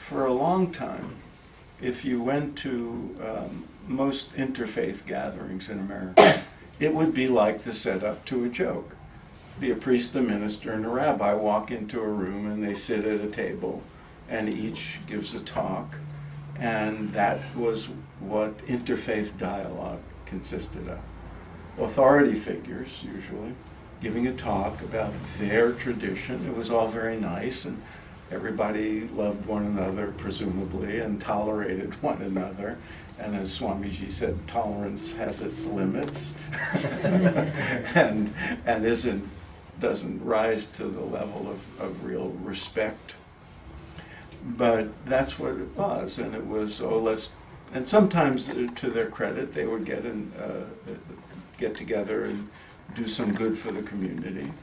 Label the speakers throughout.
Speaker 1: for a long time, if you went to most interfaith gatherings in America, it would be like the setup to a joke. Be a priest, a minister, and a rabbi walk into a room and they sit at a table and each gives a talk, and that was what interfaith dialogue consisted of. Authority figures, usually, giving a talk about their tradition. It was all very nice, and everybody loved one another, presumably, and tolerated one another. And as Swamiji said, tolerance has its limits and doesn't rise to the level of real respect. But that's what it was, and it was, and sometimes, to their credit, they would get together and do some good for the community.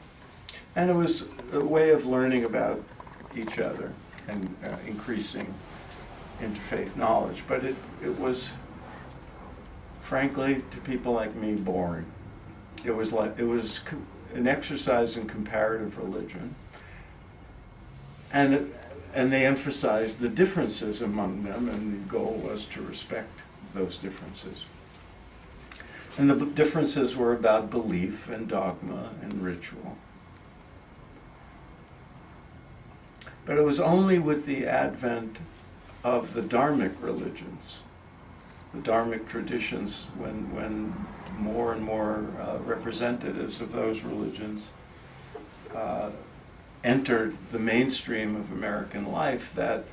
Speaker 1: And it was a way of learning about each other and increasing interfaith knowledge. But it was, frankly, to people like me, boring. It was an exercise in comparative religion, and they emphasized the differences among them, and the goal was to respect those differences. And the differences were about belief and dogma and ritual. But it was only with the advent of the Dharmic religions, the Dharmic traditions, when more and more representatives of those religions entered the mainstream of American life, that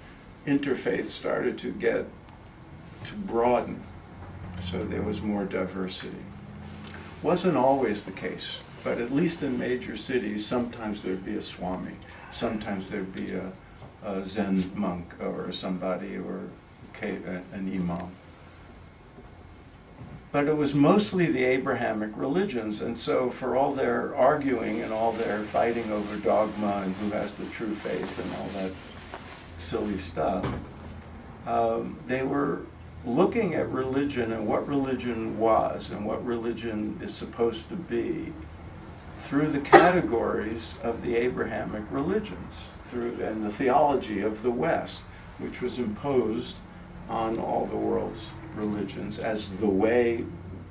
Speaker 1: interfaith started to broaden. So there was more diversity. Wasn't always the case, but at least in major cities, sometimes there'd be a Swami, sometimes there'd be a Zen monk or somebody, or an imam. But it was mostly the Abrahamic religions, and so for all their arguing and all their fighting over dogma and who has the true faith and all that silly stuff, they were looking at religion and what religion was and what religion is supposed to be through the categories of the Abrahamic religions, and the theology of the West, which was imposed on all the world's religions as the way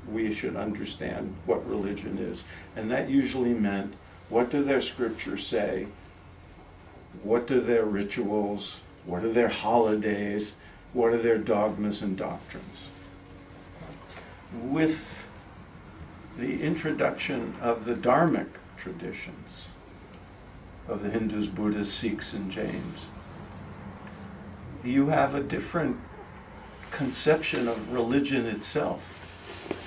Speaker 1: we should understand what religion is. And that usually meant, what do their scriptures say? What are their rituals? What are their holidays? What are their dogmas and doctrines? With the introduction of the Dharmic traditions of the Hindus, Buddhists, Sikhs, and Jains, you have a different conception of religion itself,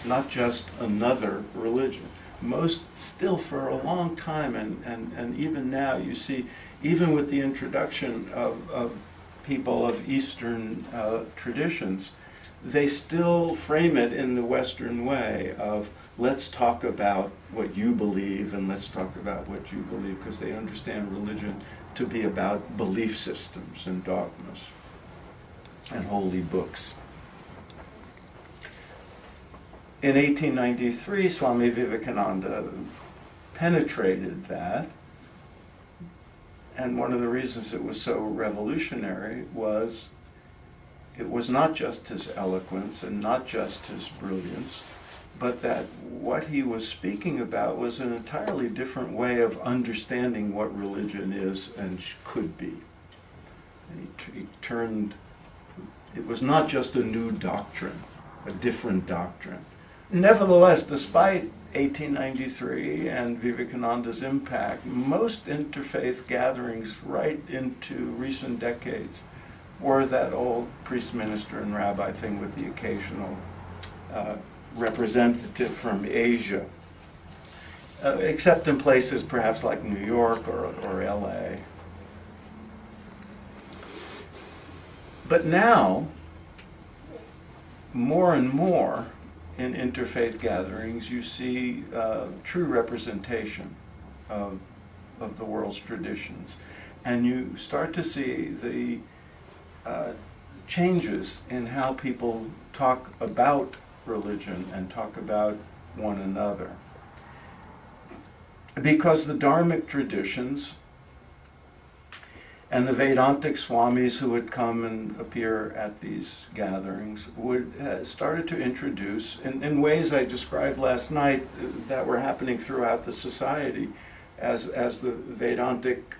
Speaker 1: not just another religion. Most, still for a long time, and even now, you see, even with the introduction of people of Eastern traditions, they still frame it in the Western way of, let's talk about what you believe and let's talk about what you believe, because they understand religion to be about belief systems and dogmas and holy books. In 1893, Swami Vivekananda penetrated that, and one of the reasons it was so revolutionary was it was not just his eloquence and not just his brilliance, but that what he was speaking about was an entirely different way of understanding what religion is and could be. And he turned, it was not just a new doctrine, a different doctrine. Nevertheless, despite 1893 and Vivekananda's impact, most interfaith gatherings right into recent decades were that old priest, minister, and rabbi thing with the occasional representative from Asia, except in places perhaps like New York or LA. But now, more and more in interfaith gatherings, you see true representation of the world's traditions. And you start to see the changes in how people talk about religion and talk about one another. Because the Dharmic traditions And the Vedantic Swamis who would come and appear at these gatherings would started to introduce, in ways I described last night that were happening throughout the society, as the Vedantic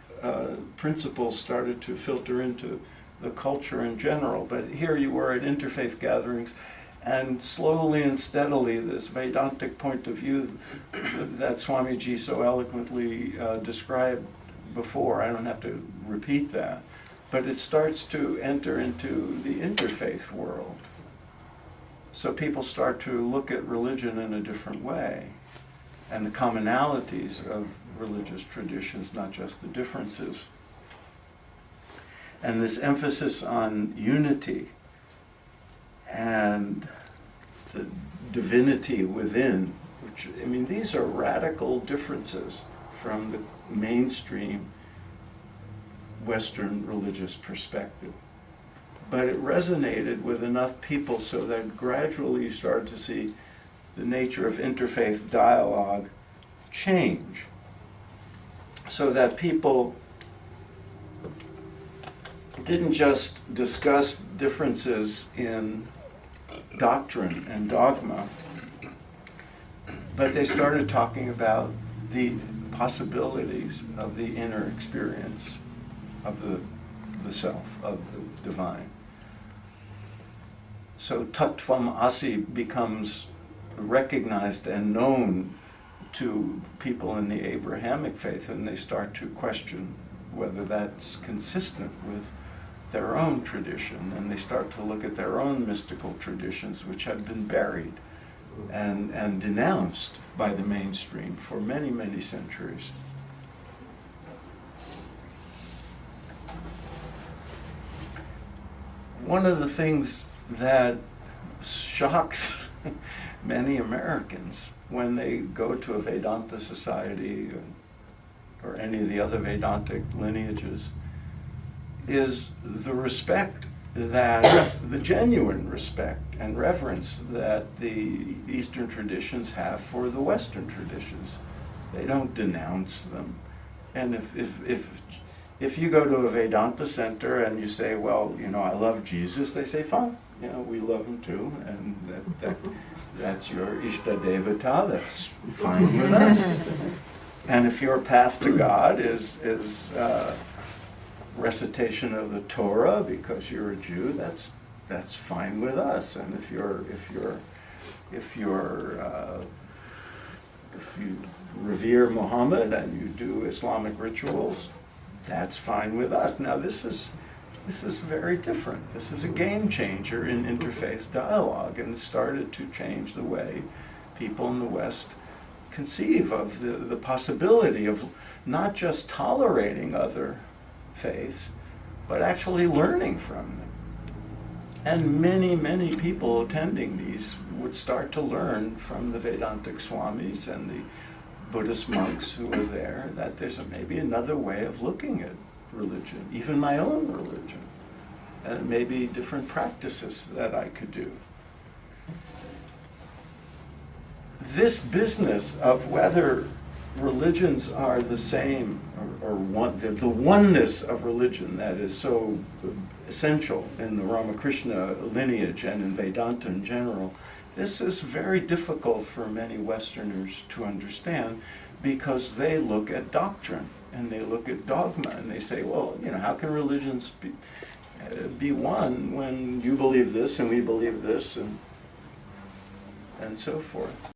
Speaker 1: principles started to filter into the culture in general. But here you were at interfaith gatherings, and slowly and steadily this Vedantic point of view that Swamiji so eloquently described before, I don't have to repeat that, but it starts to enter into the interfaith world. So people start to look at religion in a different way, and the commonalities of religious traditions, not just the differences. And this emphasis on unity and the divinity within, which, I mean, these are radical differences from the mainstream Western religious perspective. But it resonated with enough people so that gradually you started to see the nature of interfaith dialogue change, so that people didn't just discuss differences in doctrine and dogma, but they started talking about the possibilities of the inner experience of the self, of the divine. So Tattvam Asi becomes recognized and known to people in the Abrahamic faith, and they start to question whether that's consistent with their own tradition, and they start to look at their own mystical traditions, which had been buried and denounced by the mainstream for many, many centuries. One of the things that shocks many Americans when they go to a Vedanta society or any of the other Vedantic lineages is the respect that, the genuine respect and reverence that the Eastern traditions have for the Western traditions. They don't denounce them. And if you go to a Vedanta center and you say, well, you know, I love Jesus, they say, fine, you know, we love him too, and that's your Ishta Devata, that's fine with us. And if your path to God is recitation of the Torah because you're a Jew, that's fine with us. And if you revere Muhammad and you do Islamic rituals, that's fine with us. Now this is very different. This is a game changer in interfaith dialogue, and it started to change the way people in the West conceive of the possibility of not just tolerating other faiths, but actually learning from them. And many, many people attending these would start to learn from the Vedantic Swamis and the Buddhist monks who were there that there's maybe another way of looking at religion, even my own religion, and maybe different practices that I could do. This business of whether religions are the same or one, the oneness of religion that is so essential in the Ramakrishna lineage and in Vedanta in general, this is very difficult for many Westerners to understand, because they look at doctrine and they look at dogma and they say, well, you know, how can religions be one when you believe this and we believe this and so forth.